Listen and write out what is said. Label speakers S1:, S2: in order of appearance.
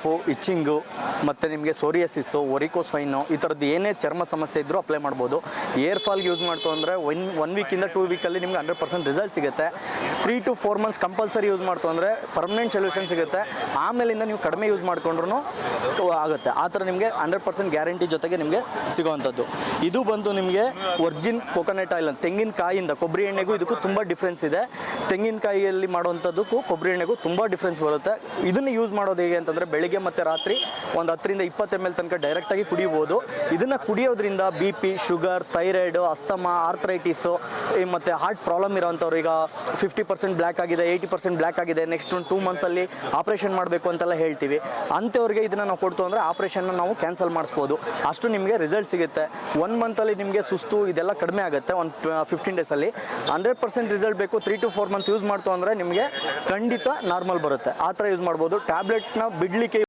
S1: Khufu, ಇಚ್ಚಿಂಗು ಮತ್ತು ನಿಮಗೆ ಸೋರಿಯಸಿಸ್ಸು, ಒರಿಕೋಸ್ fine ಈ ಥರದ್ದು ಏನೇ ಚರ್ಮ ಸಮಸ್ಯೆ ಇದ್ದರೂ ಅಪ್ಲೈ ಮಾಡ್ಬೋದು. ಏರ್ ಫಾಲ್ಗೆ ಯೂಸ್ ಮಾಡ್ತು ಅಂದರೆ ಒನ್ ವೀಕಿಂದ 2 ವೀಕಲ್ಲಿ ನಿಮ್ಗೆ 100% ರಿಸಲ್ಟ್ ಸಿಗುತ್ತೆ. 3 to 4 months ಕಂಪಲ್ಸರಿ ಯೂಸ್ ಮಾಡ್ತು ಅಂದರೆ ಪರ್ಮನೆಂಟ್ ಸೊಲ್ಯೂಷನ್ ಸಿಗುತ್ತೆ. ಆಮೇಲಿಂದ ನೀವು ಕಡಿಮೆ ಯೂಸ್ ಮಾಡ್ಕೊಂಡ್ರೂ ಆಗುತ್ತೆ. ಆ ಥರ ನಿಮಗೆ 100% ಗ್ಯಾರಂಟಿ ಜೊತೆಗೆ ನಿಮಗೆ ಸಿಗೋವಂಥದ್ದು. ಇದು ಬಂದು ನಿಮಗೆ ಒರ್ಜಿನ್ ಕೋಕೋನಟ್ ಆಯಿಲ್ ಅಂತ, ತೆಂಗಿನಕಾಯಿಯಿಂದ ಕೊಬ್ಬರಿ ಎಣ್ಣೆಗೂ ಇದಕ್ಕೂ ತುಂಬ ಡಿಫ್ರೆನ್ಸ್ ಇದೆ. ತೆಂಗಿನಕಾಯಿಯಲ್ಲಿ ಮಾಡುವಂಥದ್ದಕ್ಕೂ ಕೊಬ್ಬರಿ ಎಣ್ಣೆಗೂ ತುಂಬ ಡಿಫ್ರೆನ್ಸ್ ಬರುತ್ತೆ. ಇದನ್ನು ಯೂಸ್ ಮಾಡೋದು ಹೇಗೆ ಅಂತಂದರೆ ಬೆಳಿಗ್ಗೆ ಮತ್ತು ರಾತ್ರಿ ಒಂದು 10 to 20 ml ತನಕ ಡೈರೆಕ್ಟಾಗಿ ಕುಡಿಬೋದು. ಇದನ್ನು ಕುಡಿಯೋದ್ರಿಂದ BP, sugar, thyroid, asthma, arthritis ಮತ್ತು ಹಾರ್ಟ್ ಪ್ರಾಬ್ಲಮ್ ಇರೋವಂಥವ್ರು, ಈಗ 50% ಬ್ಲ್ಯಾಕ್ ಆಗಿದೆ, 80% ಬ್ಲ್ಯಾಕ್ ಆಗಿದೆ, ನೆಕ್ಸ್ಟ್ ಒಂದು 2 monthsಲ್ಲಿ ಆಪ್ರೇಷನ್ ಮಾಡಬೇಕು ಅಂತೆಲ್ಲ ಹೇಳ್ತೀವಿ. ಅಂಥವ್ರಿಗೆ ಇದನ್ನು ನಾವು ಕೊಡ್ತು ಅಂದರೆ ಆಪ್ರೇಷನ್ನ ನಾವು ಕ್ಯಾನ್ಸಲ್ ಮಾಡಿಸ್ಬೋದು. ಅಷ್ಟು ನಿಮಗೆ ರಿಸಲ್ಟ್ ಸಿಗುತ್ತೆ. 1 monthಲ್ಲಿ ನಿಮಗೆ ಸುಸ್ತು ಇದೆಲ್ಲ ಕಡಿಮೆ ಆಗುತ್ತೆ. ಒಂದು 15 daysಲ್ಲಿ 100% ರಿಸಲ್ಟ್ ಬೇಕು. 3 to 4 months ಯೂಸ್ ಮಾಡ್ತು ಅಂದರೆ ನಿಮಗೆ ಖಂಡಿತ ನಾರ್ಮಲ್ ಬರುತ್ತೆ. ಆ ಥರ ಯೂಸ್ ಮಾಡ್ಬೋದು. ಟ್ಯಾಬ್ಲೆಟ್ನ ಬಿಡಲಿಕ್ಕೆ